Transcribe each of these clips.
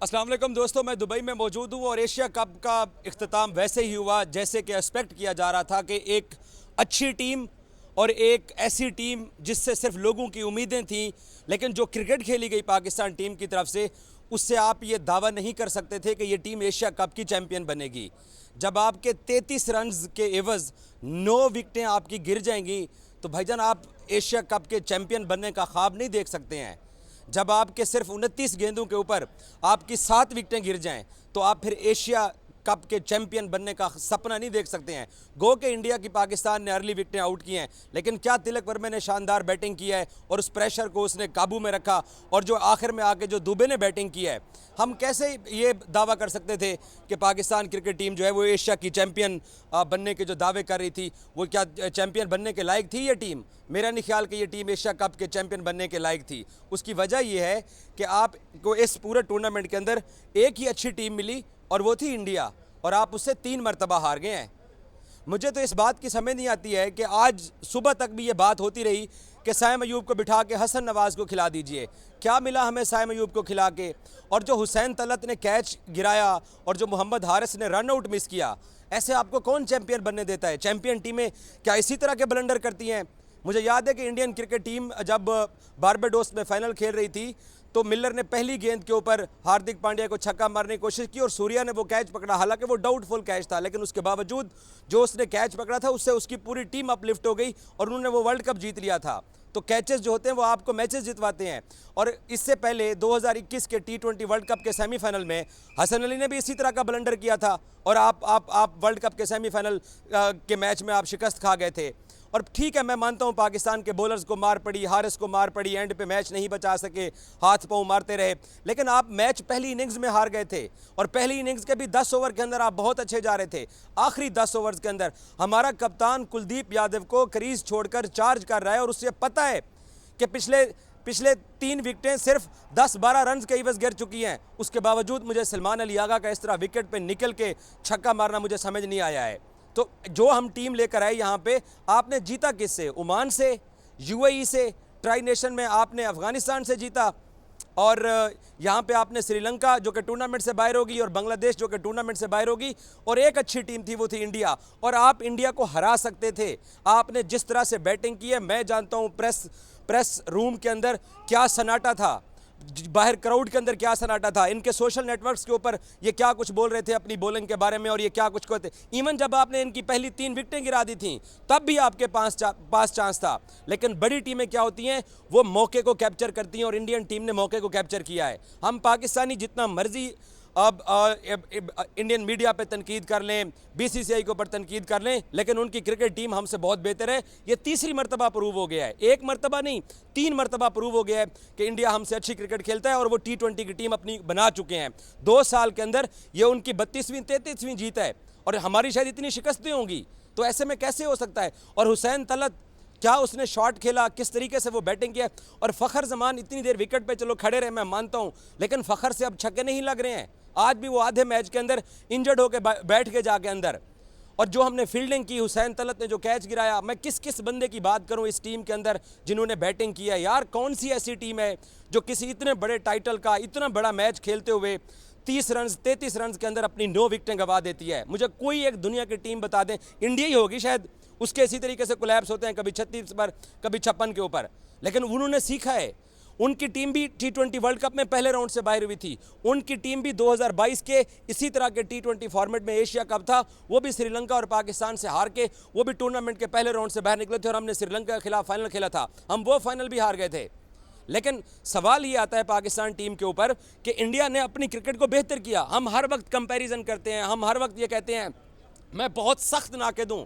अस्सलाम वालेकुम दोस्तों, मैं दुबई में मौजूद हूँ और एशिया कप का इख्तिताम वैसे ही हुआ जैसे कि एक्सपेक्ट किया जा रहा था कि एक अच्छी टीम और एक ऐसी टीम जिससे सिर्फ लोगों की उम्मीदें थीं, लेकिन जो क्रिकेट खेली गई पाकिस्तान टीम की तरफ से उससे आप ये दावा नहीं कर सकते थे कि ये टीम एशिया कप की चैम्पियन बनेगी। जब आपके 33 रन्स के एवज़ 9 विकेटें आपकी गिर जाएंगी तो भाईजान आप एशिया कप के चैम्पियन बनने का ख्वाब नहीं देख सकते हैं। जब आपके सिर्फ 29 गेंदों के ऊपर आपकी 7 विकेटें गिर जाएं तो आप फिर एशिया कप के चैंपियन बनने का सपना नहीं देख सकते हैं। गो के इंडिया की पाकिस्तान ने अर्ली विकेटें आउट की हैं, लेकिन क्या तिलक वर्मा ने शानदार बैटिंग की है और उस प्रेशर को उसने काबू में रखा। और जो आखिर में आके जो दुबे ने बैटिंग की है, हम कैसे ये दावा कर सकते थे कि पाकिस्तान क्रिकेट टीम जो है वो एशिया की चैंपियन बनने के जो दावे कर रही थी, वो क्या चैंपियन बनने के लायक थी ये टीम? मेरा नहीं ख्याल कि ये टीम एशिया कप के चैंपियन बनने के लायक थी। उसकी वजह यह है कि आपको इस पूरे टूर्नामेंट के अंदर एक ही अच्छी टीम मिली और वो थी इंडिया, और आप उससे 3 मरतबा हार गए हैं। मुझे तो इस बात की समझ नहीं आती है कि आज सुबह तक भी ये बात होती रही कि साइम अयूब को बिठा के हसन नवाज़ को खिला दीजिए। क्या मिला हमें साइम अयूब को खिला के? और जो हुसैन तलत ने कैच गिराया और जो मोहम्मद हारिस ने रन आउट मिस किया, ऐसे आपको कौन चैंपियन बनने देता है? चैंपियन टीमें क्या इसी तरह के ब्लंडर करती हैं? मुझे याद है कि इंडियन क्रिकेट टीम जब बारबाडोस में फाइनल खेल रही थी तो मिलर ने पहली गेंद के ऊपर हार्दिक पांड्या को छक्का मारने की कोशिश की और सूर्या ने वो कैच पकड़ा। हालांकि वो डाउटफुल कैच था, लेकिन उसके बावजूद जो उसने कैच पकड़ा था उससे उसकी पूरी टीम अपलिफ्ट हो गई और उन्होंने वो वर्ल्ड कप जीत लिया था। तो कैचेस जो होते हैं वो आपको मैचेस जितवाते हैं। और इससे पहले 2021 के T20 वर्ल्ड कप के सेमीफाइनल में हसन अली ने भी इसी तरह का ब्लंडर किया था और आप वर्ल्ड कप के सेमीफाइनल के मैच में आप शिकस्त खा गए थे। और ठीक है, मैं मानता हूं पाकिस्तान के बॉलर्स को मार पड़ी, हारिस को मार पड़ी, एंड पे मैच नहीं बचा सके, हाथ पांव मारते रहे, लेकिन आप मैच पहली इनिंग्स में हार गए थे और पहली इनिंग्स के भी 10 ओवर के अंदर आप बहुत अच्छे जा रहे थे। आखिरी 10 ओवर्स के अंदर हमारा कप्तान कुलदीप यादव को क्रीज छोड़कर चार्ज कर रहा है और उससे पता है कि पिछले 3 विकेटें सिर्फ 10-12 रन के इवज़ गिर चुकी हैं। उसके बावजूद मुझे सलमान अली आगा का इस तरह विकेट पे निकल के छक्का मारना मुझे समझ नहीं आया है। तो जो हम टीम लेकर आए यहाँ पे, आपने जीता किससे? ओमान से, यूएई से, ट्राई नेशन में आपने अफगानिस्तान से जीता, और यहाँ पे आपने श्रीलंका जो कि टूर्नामेंट से बाहर होगी और बांग्लादेश जो कि टूर्नामेंट से बाहर होगी, और एक अच्छी टीम थी वो थी इंडिया, और आप इंडिया को हरा सकते थे। आपने जिस तरह से बैटिंग की है, मैं जानता हूँ प्रेस रूम के अंदर क्या सन्नाटा था, बाहर क्राउड के अंदर क्या सन्नाटा था, इनके सोशल नेटवर्क्स के ऊपर ये क्या कुछ बोल रहे थे अपनी बॉलिंग के बारे में और ये क्या कुछ कहते। इवन जब आपने इनकी पहली 3 विकेटें गिरा दी थी तब भी आपके पास चांस था। लेकिन बड़ी टीमें क्या होती हैं, वो मौके को कैप्चर करती हैं और इंडियन टीम ने मौके को कैप्चर किया है। हम पाकिस्तानी जितना मर्जी अब इंडियन मीडिया पे तनकीद कर लें, बीसीसीआई के ऊपर तनकीद कर लें, लेकिन उनकी क्रिकेट टीम हमसे बहुत बेहतर है। ये तीसरी मरतबा प्रूव हो गया है, एक मरतबा नहीं 3 मरतबा प्रूव हो गया है कि इंडिया हमसे अच्छी क्रिकेट खेलता है और वो T20 की टीम अपनी बना चुके हैं। 2 साल के अंदर ये उनकी 32वीं 33वीं जीत है और हमारी शायद इतनी शिकस्तें होंगी, तो ऐसे में कैसे हो सकता है? और हुसैन तलत क्या उसने शॉट खेला, किस तरीके से वो बैटिंग किया, और फ़खर जमान इतनी देर विकेट पे चलो खड़े रहे, मैं मानता हूँ, लेकिन फ़खर से अब छक्के नहीं लग रहे हैं। आज भी वो आधे मैच के अंदर इंजर्ड होकर बैठ के जाके अंदर। और जो हमने फील्डिंग की, हुसैन तलत ने जो कैच गिराया, मैं किस बंदे की बात करूं इस टीम के अंदर जिन्होंने बैटिंग की है? यार कौन सी ऐसी टीम है जो किसी इतने बड़े टाइटल का इतना बड़ा मैच खेलते हुए 33 रन के अंदर अपनी 9 विकेटें गंवा देती है? मुझे कोई एक दुनिया की टीम बता दें, इंडिया ही होगी शायद, उसके इसी तरीके से कोलैप्स होते हैं, कभी 36 पर कभी 56 के ऊपर। लेकिन उन्होंने सीखा है। उनकी टीम भी T20 वर्ल्ड कप में पहले राउंड से बाहर हुई थी, उनकी टीम भी 2022 के इसी तरह के T20 फॉर्मेट में एशिया कप था, वो भी श्रीलंका और पाकिस्तान से हार के वो भी टूर्नामेंट के पहले राउंड से बाहर निकले थे और हमने श्रीलंका के खिलाफ फाइनल खेला था, हम वो फाइनल भी हार गए थे। लेकिन सवाल ये आता है पाकिस्तान टीम के ऊपर कि इंडिया ने अपनी क्रिकेट को बेहतर किया। हम हर वक्त कंपैरिजन करते हैं, हम हर वक्त ये कहते हैं, मैं बहुत सख्त नाक़िद हूँ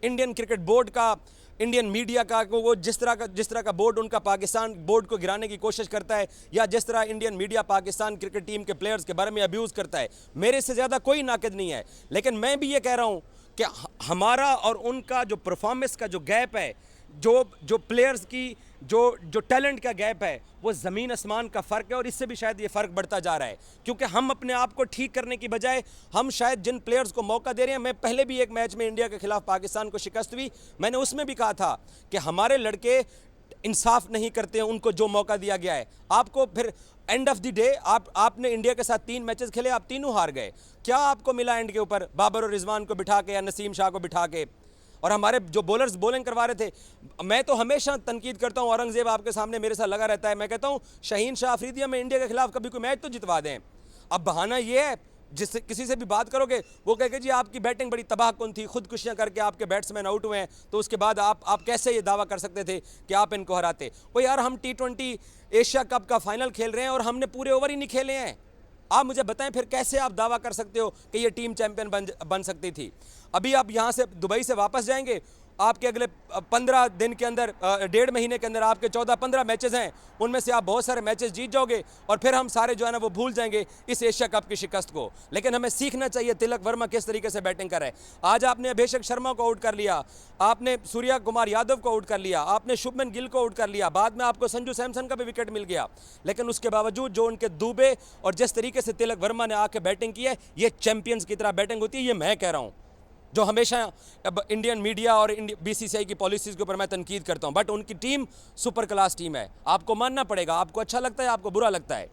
इंडियन क्रिकेट बोर्ड का, इंडियन मीडिया का, वो जिस तरह का बोर्ड उनका पाकिस्तान बोर्ड को गिराने की कोशिश करता है, या जिस तरह Indian media Pakistan cricket team के प्लेयर्स के बारे में अब्यूज़ करता है, मेरे से ज़्यादा कोई नाक़िद नहीं है। लेकिन मैं भी ये कह रहा हूँ कि हमारा और उनका जो परफॉर्मेंस का जो गैप है, जो प्लेयर्स की जो टैलेंट का गैप है, वो ज़मीन आसमान का फ़र्क है। और इससे भी शायद ये फ़र्क बढ़ता जा रहा है, क्योंकि हम अपने आप को ठीक करने की बजाय हम शायद जिन प्लेयर्स को मौका दे रहे हैं। मैं पहले भी एक मैच में इंडिया के खिलाफ पाकिस्तान को शिकस्त हुई, मैंने उसमें भी कहा था कि हमारे लड़के इंसाफ नहीं करते हैं उनको जो मौका दिया गया है। आपको फिर एंड ऑफ द डे आपने इंडिया के साथ 3 मैचेस खेले, आप तीनों हार गए। क्या आपको मिला एंड के ऊपर? बाबर और रिजवान को बिठा के या नसीम शाह को बिठा के, और हमारे जो बॉलर्स बॉलिंग करवा रहे थे। मैं तो हमेशा तनकीद करता हूं, औरंगजेब आपके सामने मेरे साथ लगा रहता है, मैं कहता हूं शाहीन शाह अफरीदी में इंडिया के खिलाफ कभी कोई मैच तो जितवा दें। अब बहाना ये है, जिससे किसी से भी बात करोगे वो कहेगा जी आपकी बैटिंग बड़ी तबाहकुन थी, खुदकुशियां करके आपके बैट्समैन आउट हुए हैं, तो उसके बाद आप कैसे ये दावा कर सकते थे कि आप इनको हराते? वो यार हम T20 एशिया कप का फाइनल खेल रहे हैं और हमने पूरे ओवर ही नहीं खेले हैं। आप मुझे बताएं फिर कैसे आप दावा कर सकते हो कि ये टीम चैंपियन बन सकती थी? अभी आप यहाँ से दुबई से वापस जाएंगे, आपके अगले 15 दिन के अंदर, 1.5 महीने के अंदर आपके 14-15 मैचेस हैं, उनमें से आप बहुत सारे मैचेस जीत जाओगे और फिर हम सारे जो है ना वो भूल जाएंगे इस एशिया कप की शिकस्त को। लेकिन हमें सीखना चाहिए तिलक वर्मा किस तरीके से बैटिंग कर रहे हैं। आज आपने अभिषेक शर्मा को आउट कर लिया, आपने सूर्या कुमार यादव को आउट कर लिया, आपने शुभमन गिल को आउट कर लिया, बाद में आपको संजू सैमसन का भी विकेट मिल गया। लेकिन उसके बावजूद जो उनके दुबे और जिस तरीके से तिलक वर्मा ने आके बैटिंग की है, ये चैंपियंस की तरह बैटिंग होती है। ये मैं कह रहा हूँ, जो हमेशा अब इंडियन मीडिया और BCCI की पॉलिसीज़ के ऊपर मैं तनकीद करता हूं, बट उनकी टीम सुपर क्लास टीम है। आपको मानना पड़ेगा, आपको अच्छा लगता है, आपको बुरा लगता है।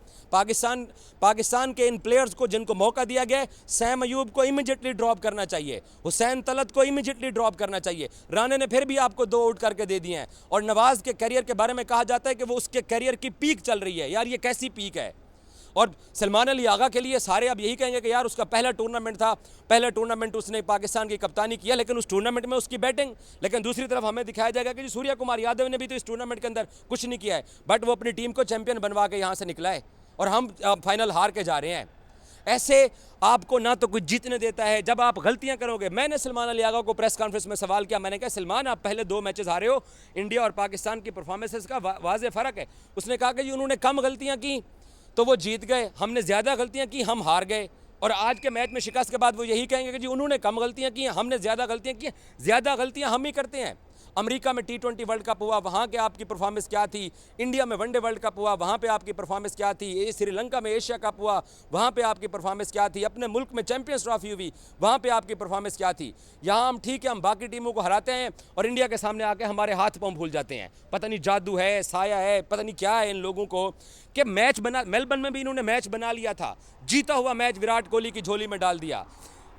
पाकिस्तान के इन प्लेयर्स को जिनको मौका दिया गया है, सैम अयूब को इमीडिएटली ड्रॉप करना चाहिए, हुसैन तलत को इमीडिएटली ड्रॉप करना चाहिए। राणे ने फिर भी आपको 2 आउट करके दे दिए हैं, और नवाज के करियर के बारे में कहा जाता है कि वो उसके करियर की पीक चल रही है। यार ये कैसी पीक है? और सलमान अली आगा के लिए सारे अब यही कहेंगे कि यार उसका पहला टूर्नामेंट था, पहला टूर्नामेंट उसने पाकिस्तान की कप्तानी किया, लेकिन उस टूर्नामेंट में उसकी बैटिंग। लेकिन दूसरी तरफ हमें दिखाया जाएगा कि सूर्या कुमार यादव ने भी तो इस टूर्नामेंट के अंदर कुछ नहीं किया है, बट वो अपनी टीम को चैंपियन बनवा के यहाँ से निकला है और हम फाइनल हार के जा रहे हैं। ऐसे आपको ना तो कुछ जीतने देता है जब आप गलतियां करोगे। मैंने सलमान अली आगा को प्रेस कॉन्फ्रेंस में सवाल किया, मैंने कहा सलमान आप पहले 2 मैचेस हारे हो, इंडिया और पाकिस्तान की परफॉर्मेंसेस का वाज़े फ़र्क है। उसने कहा कि जी उन्होंने कम गलतियाँ की तो वो जीत गए, हमने ज़्यादा गलतियां की हम हार गए। और आज के मैच में शिकस्त के बाद वो यही कहेंगे कि जी उन्होंने कम गलतियां की, हमने ज़्यादा गलतियां की। ज़्यादा गलतियां हम ही करते हैं। अमेरिका में T20 वर्ल्ड कप हुआ, वहाँ के आपकी परफॉर्मेंस क्या थी? इंडिया में वनडे वर्ल्ड कप हुआ, वहाँ पे आपकी परफॉर्मेंस क्या थी? श्रीलंका में एशिया कप हुआ, वहाँ पे आपकी परफॉर्मेंस क्या थी? अपने मुल्क में चैंपियंस ट्रॉफी हुई, वहाँ पे आपकी परफॉर्मेंस क्या थी? यहाँ हम ठीक है, हम बाकी टीमों को हराते हैं और इंडिया के सामने आके हमारे हाथ पांव भूल जाते हैं। पता नहीं जादू है, साया है, पता नहीं क्या है इन लोगों को कि मैच बना। मेलबर्न में भी इन्होंने मैच बना लिया था, जीता हुआ मैच विराट कोहली की झोली में डाल दिया।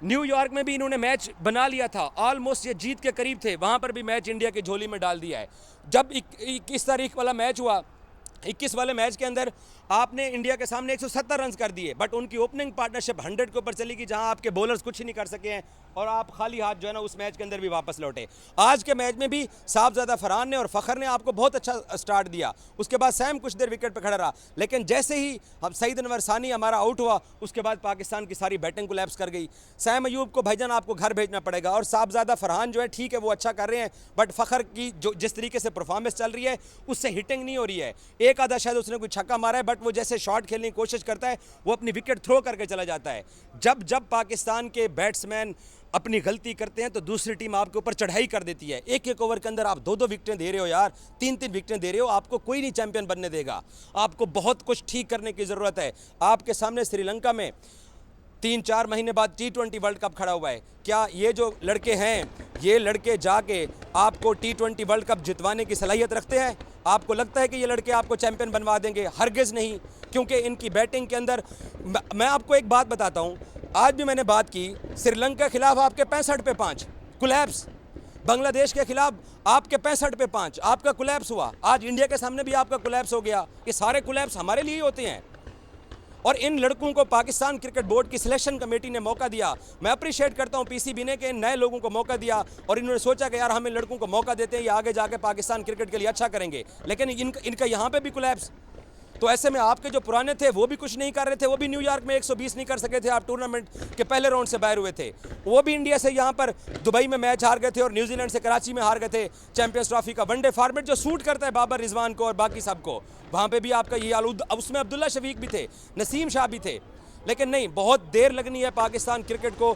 न्यूयॉर्क में भी इन्होंने मैच बना लिया था, ऑलमोस्ट ये जीत के करीब थे, वहाँ पर भी मैच इंडिया की झोली में डाल दिया है। जब 21 तारीख वाला मैच हुआ, 21 वाले मैच के अंदर आपने इंडिया के सामने 170 रन कर दिए, बट उनकी ओपनिंग पार्टनरशिप 100 के ऊपर चली गई, जहां आपके बॉलर्स कुछ नहीं कर सके हैं और आप खाली हाथ जो है ना उस मैच के अंदर भी वापस लौटे। आज के मैच में भी साहबजादा फरहान ने और फ़खर ने आपको बहुत अच्छा स्टार्ट दिया, उसके बाद सैम कुछ देर विकेट पर खड़ा रहा, लेकिन जैसे ही हम सईद अनवर सानी हमारा आउट हुआ, उसके बाद पाकिस्तान की सारी बैटिंग कोलैप्स कर गई। सैम अयूब को भाईजान आपको घर भेजना पड़ेगा, और साहबजादा फरहान जो है ठीक है वो अच्छा कर रहे हैं, बट फ़खर की जो जिस तरीके से परफॉर्मेंस चल रही है उससे हिटिंग नहीं हो रही है। एक आधा शायद उसने कोई छक्का मारा है, बट वो जैसे शॉट खेलने की कोशिश करता है वो अपनी विकेट थ्रो करके चला जाता है। जब जब पाकिस्तान के बैट्समैन अपनी गलती करते हैं तो दूसरी टीम आपके ऊपर चढ़ाई कर देती है। एक एक ओवर के अंदर आप 2-2 विकेटें दे रहे हो यार, 3-3 विकेटें दे रहे हो, आपको कोई नहीं चैंपियन बनने देगा। आपको बहुत कुछ ठीक करने की ज़रूरत है। आपके सामने श्रीलंका में 3-4 महीने बाद T20 वर्ल्ड कप खड़ा हुआ है। क्या ये जो लड़के हैं, ये लड़के जाके आपको T20 वर्ल्ड कप जितवाने की सलाहियत रखते हैं? आपको लगता है कि ये लड़के आपको चैंपियन बनवा देंगे? हरगिज़ नहीं, क्योंकि इनकी बैटिंग के अंदर मैं आपको एक बात बताता हूँ, आज भी मैंने बात की, श्रीलंका के खिलाफ आपके 65 पे 5 कोलैप्स, बांग्लादेश के खिलाफ आपके 65 पे 5 आपका कोलैप्स हुआ, आज इंडिया के सामने भी आपका कोलैप्स हो गया। ये सारे कोलैप्स हमारे लिए ही होते हैं। और इन लड़कों को पाकिस्तान क्रिकेट बोर्ड की सिलेक्शन कमेटी ने मौका दिया। मैं अप्रिशिएट करता हूं PCB ने कि इन नए लोगों को मौका दिया और इन्होंने सोचा कि यार हम इन लड़कों को मौका देते हैं, ये आगे जाके पाकिस्तान क्रिकेट के लिए अच्छा करेंगे, लेकिन इनका यहाँ पे भी कोलैप्स। तो ऐसे में आपके जो पुराने थे वो भी कुछ नहीं कर रहे थे, वो भी न्यूयॉर्क में 120 नहीं कर सके थे, आप टूर्नामेंट के पहले राउंड से बाहर हुए थे। वो भी इंडिया से यहाँ पर दुबई में मैच हार गए थे और न्यूजीलैंड से कराची में हार गए थे चैंपियंस ट्रॉफी का वनडे फॉर्मेट जो सूट करता है बाबर रिजवान को और बाकी सबको। वहाँ पे भी आपका ये उसमें अब्दुल्ला शफीक भी थे, नसीम शाह भी थे, लेकिन नहीं, बहुत देर लगनी है पाकिस्तान क्रिकेट को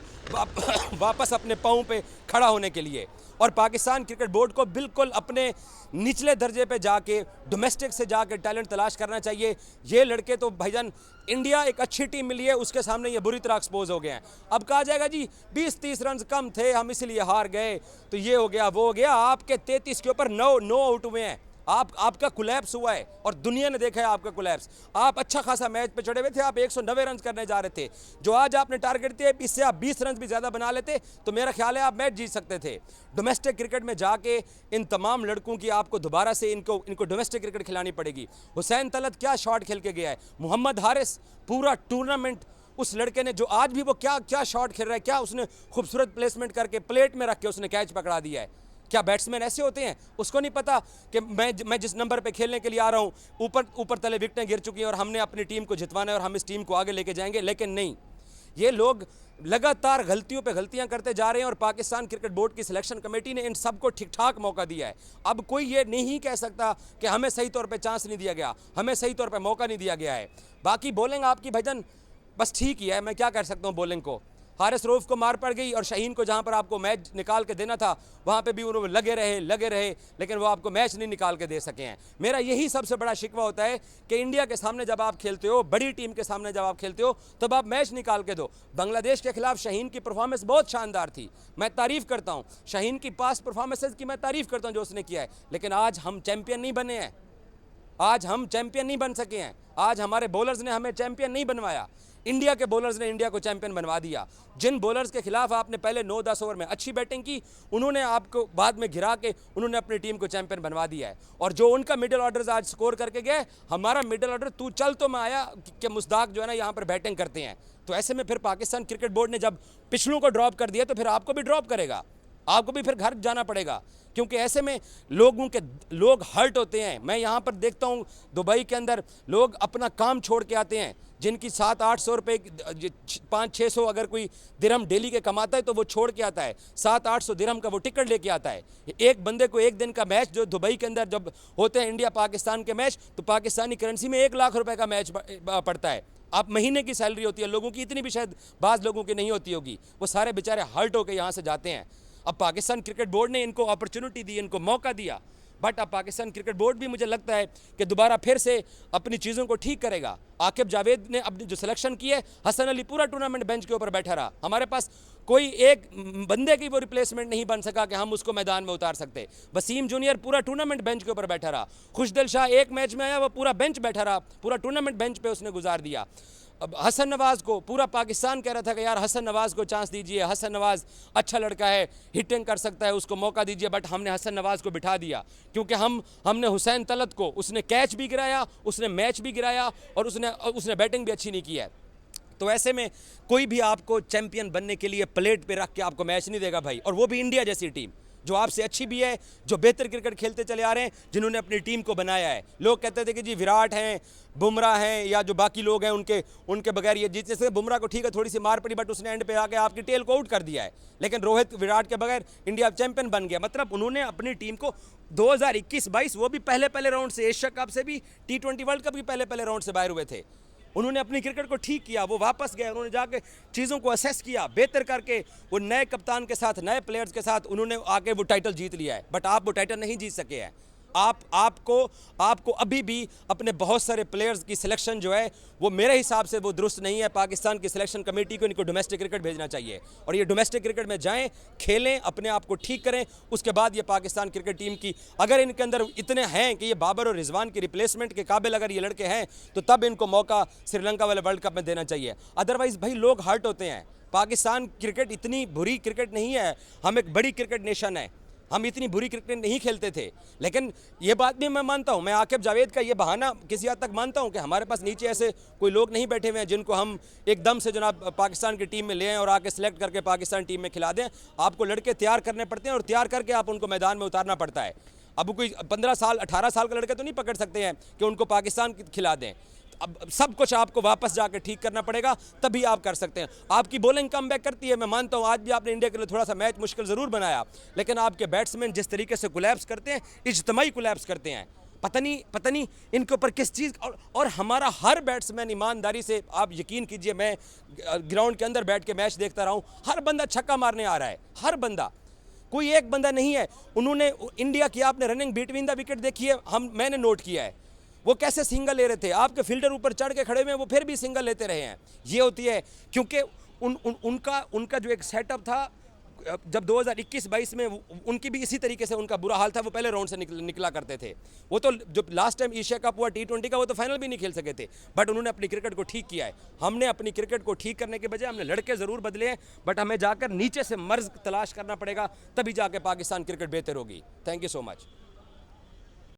वापस अपने पाँव पे खड़ा होने के लिए। और पाकिस्तान क्रिकेट बोर्ड को बिल्कुल अपने निचले दर्जे पे जाके, डोमेस्टिक से जाके टैलेंट तलाश करना चाहिए। ये लड़के तो भाईजान, इंडिया एक अच्छी टीम मिली है, उसके सामने ये बुरी तरह एक्सपोज हो गए हैं। अब कहा जाएगा जी 20-30 रन कम थे हम इसलिए हार गए, तो ये हो गया वो हो गया। आपके 33 के ऊपर 9 आउट हुए हैं, आपका कोलैप्स हुआ है और दुनिया ने देखा है आपका कोलैप्स। आप अच्छा खासा मैच पे चढ़े हुए थे, आप 190 रन करने जा रहे थे, जो आज आपने टारगेट दिए इससे आप 20 रन भी ज़्यादा बना लेते तो मेरा ख्याल है आप मैच जीत सकते थे। डोमेस्टिक क्रिकेट में जाके इन तमाम लड़कों की आपको दोबारा से इनको डोमेस्टिक क्रिकेट खिलानी पड़ेगी। हुसैन तलत क्या शॉट खेल के गया है, मोहम्मद हारिस पूरा टूर्नामेंट उस लड़के ने जो आज भी वो क्या शॉट खेल रहा है, क्या उसने खूबसूरत प्लेसमेंट करके प्लेट में रख के उसने कैच पकड़ा दिया है। क्या बैट्समैन ऐसे होते हैं? उसको नहीं पता कि मैं जिस नंबर पे खेलने के लिए आ रहा हूँ ऊपर तले विकेटें गिर चुकी हैं और हमने अपनी टीम को जितवाना है और हम इस टीम को आगे लेके जाएंगे। लेकिन नहीं, ये लोग लगातार गलतियों पे गलतियां करते जा रहे हैं और पाकिस्तान क्रिकेट बोर्ड की सिलेक्शन कमेटी ने इन सबको ठीक ठाक मौका दिया है। अब कोई ये नहीं कह सकता कि हमें सही तौर पे चांस नहीं दिया गया, हमें सही तौर पे मौका नहीं दिया गया है। बाकी बॉलिंग आपकी भाईजान बस ठीक ही है, मैं क्या कर सकता हूँ बॉलिंग को। हारिस रऊफ को मार पड़ गई और शाहीन को जहाँ पर आपको मैच निकाल के देना था वहाँ पे भी उन्होंने लगे रहे लेकिन वो आपको मैच नहीं निकाल के दे सके हैं। मेरा यही सबसे बड़ा शिकवा होता है कि इंडिया के सामने जब आप खेलते हो, बड़ी टीम के सामने जब आप खेलते हो, तब आप मैच निकाल के दो। बांग्लादेश के खिलाफ शाहीन की परफॉर्मेंस बहुत शानदार थी, मैं तारीफ़ करता हूँ शाहीन की पास्ट परफॉर्मेंसेज की, मैं तारीफ़ करता हूँ जो उसने किया है। लेकिन आज हम चैम्पियन नहीं बने हैं, आज हम चैंपियन नहीं बन सके हैं, आज हमारे बॉलर्स ने हमें चैंपियन नहीं बनवाया। इंडिया के बॉलर्स ने इंडिया को चैंपियन बनवा दिया। जिन बॉलर्स के खिलाफ आपने पहले 9-10 ओवर में अच्छी बैटिंग की, उन्होंने आपको बाद में घिरा के उन्होंने अपनी टीम को चैंपियन बनवा दिया है। और जो उनका मिडिल ऑर्डर्स आज स्कोर करके गए, हमारा मिडिल ऑर्डर तू चल तो मैं आया कि मुस्ताक जो है ना यहाँ पर बैटिंग करते हैं। तो ऐसे में फिर पाकिस्तान क्रिकेट बोर्ड ने जब पिछलों को ड्रॉप कर दिया तो फिर आपको भी ड्रॉप करेगा, आपको भी फिर घर जाना पड़ेगा, क्योंकि ऐसे में लोग हर्ट होते हैं। मैं यहाँ पर देखता हूँ दुबई के अंदर लोग अपना काम छोड़ के आते हैं, जिनकी 700-800 रुपये 500-600 अगर कोई दिरहम डेली के कमाता है तो वो छोड़ के आता है, 700-800 दिरहम का वो टिकट लेके आता है। एक बंदे को एक दिन का मैच जो दुबई के अंदर जब होते हैं इंडिया पाकिस्तान के मैच, तो पाकिस्तानी करेंसी में 1 लाख रुपए का मैच पड़ता है। आप महीने की सैलरी होती है लोगों की, इतनी भी शायद बाज़ लोगों की नहीं होती होगी। वो सारे बेचारे हर्ट होकर यहाँ से जाते हैं। अब पाकिस्तान क्रिकेट बोर्ड ने इनको अपॉर्चुनिटी दी, इनको मौका दिया, बट अब पाकिस्तान क्रिकेट बोर्ड भी मुझे लगता है कि दोबारा फिर से अपनी चीज़ों को ठीक करेगा। आकिब जावेद ने अपनी जो सिलेक्शन की है, हसन अली पूरा टूर्नामेंट बेंच के ऊपर बैठा रहा, हमारे पास कोई एक बंदे की वो रिप्लेसमेंट नहीं बन सका कि हम उसको मैदान में उतार सकते। वसीम जूनियर पूरा टूर्नामेंट बेंच के ऊपर बैठा रहा, खुशदिल शाह एक मैच में आया, वो पूरा बेंच बैठा रहा, पूरा टूर्नामेंट बेंच पे उसने गुजार दिया। अब हसन नवाज़ को पूरा पाकिस्तान कह रहा था कि यार हसन नवाज़ को चांस दीजिए, हसन नवाज़ अच्छा लड़का है, हिटिंग कर सकता है, उसको मौका दीजिए, बट हमने हसन नवाज़ को बिठा दिया क्योंकि हमने हुसैन तलत को, उसने कैच भी गिराया, उसने मैच भी गिराया और उसने बैटिंग भी अच्छी नहीं की है। तो ऐसे में कोई भी आपको चैंपियन बनने के लिए प्लेट पे रख के आपको मैच नहीं देगा भाई, और वो भी इंडिया जैसी टीम जो आपसे अच्छी भी है, जो बेहतर क्रिकेट खेलते चले आ रहे हैं, जिन्होंने अपनी टीम को बनाया है। लोग कहते थे कि जी विराट हैं, बुमराह हैं या जो बाकी लोग हैं उनके बगैर ये जीतने से। बुमराह को ठीक है थोड़ी सी मार पड़ी, बट उसने एंड पे आके आपकी टेल को आउट कर दिया है। लेकिन रोहित विराट के बगैर इंडिया चैंपियन बन गया। मतलब उन्होंने अपनी टीम को 2021-22 वो भी पहले राउंड से, एशिया कप से भी, T20 वर्ल्ड कप भी पहले राउंड से बाहर हुए थे। उन्होंने अपनी क्रिकेट को ठीक किया, वो वापस गए, उन्होंने जाके चीज़ों को असेस किया, बेहतर करके वो नए कप्तान के साथ, नए प्लेयर्स के साथ उन्होंने आके वो टाइटल जीत लिया है। बट आप वो टाइटल नहीं जीत सके हैं। आपको अभी भी अपने बहुत सारे प्लेयर्स की सिलेक्शन जो है वो मेरे हिसाब से वो दुरुस्त नहीं है। पाकिस्तान की सिलेक्शन कमेटी को इनको डोमेस्टिक क्रिकेट भेजना चाहिए और ये डोमेस्टिक क्रिकेट में जाएं, खेलें, अपने आप को ठीक करें। उसके बाद ये पाकिस्तान क्रिकेट टीम की अगर इनके अंदर इतने हैं कि ये बाबर और रिजवान की रिप्लेसमेंट के काबिल अगर ये लड़के हैं, तो तब इनको मौका श्रीलंका वाले वर्ल्ड कप में देना चाहिए। अदरवाइज़ भाई लोग हर्ट होते हैं। पाकिस्तान क्रिकेट इतनी बुरी क्रिकेट नहीं है, हम एक बड़ी क्रिकेट नेशन है, हम इतनी बुरी क्रिकेट नहीं खेलते थे। लेकिन ये बात भी मैं मानता हूँ, मैं आकिब जावेद का ये बहाना किसी हद तक मानता हूँ कि हमारे पास नीचे ऐसे कोई लोग नहीं बैठे हुए हैं जिनको हम एकदम से जनाब पाकिस्तान की टीम में ले आएँ और आके सिलेक्ट करके पाकिस्तान टीम में खिला दें। आपको लड़के तैयार करने पड़ते हैं और तैयार करके आप उनको मैदान में उतारना पड़ता है। अब कोई 15 साल 18 साल का लड़के तो नहीं पकड़ सकते हैं कि उनको पाकिस्तान खिला दें। अब सब कुछ आपको वापस जाकर ठीक करना पड़ेगा, तभी आप कर सकते हैं। आपकी बॉलिंग कम बैक करती है, मैं मानता हूं आज भी आपने इंडिया के लिए थोड़ा सा मैच मुश्किल ज़रूर बनाया, लेकिन आपके बैट्समैन जिस तरीके से कोलैप्स करते हैं, इज्तिमाई कोलैप्स करते हैं, पता नहीं इनके ऊपर किस चीज़। और हमारा हर बैट्समैन ईमानदारी से, आप यकीन कीजिए, मैं ग्राउंड के अंदर बैठ के मैच देखता रहा हूँ, हर बंदा छक्का मारने आ रहा है, हर बंदा, कोई एक बंदा नहीं है। उन्होंने इंडिया की आपने रनिंग बिटवीन द विकेट देखी है, मैंने नोट किया है वो कैसे सिंगल ले रहे थे। आपके फील्डर ऊपर चढ़ के खड़े हुए हैं, वो फिर भी सिंगल लेते रहे हैं। ये होती है क्योंकि उनका जो एक सेटअप था जब 2021-22 में उनकी भी इसी तरीके से उनका बुरा हाल था, वो पहले राउंड से निकला करते थे। वो तो जो लास्ट टाइम एशिया कप हुआ T20 का, वो तो फाइनल भी नहीं खेल सके थे, बट उन्होंने अपनी क्रिकेट को ठीक किया है। हमने अपनी क्रिकेट को ठीक करने के बजाय हमने लड़के ज़रूर बदले हैं, बट हमें जाकर नीचे से मर्ज तलाश करना पड़ेगा, तभी जाके पाकिस्तान क्रिकेट बेहतर होगी। Thank you so much.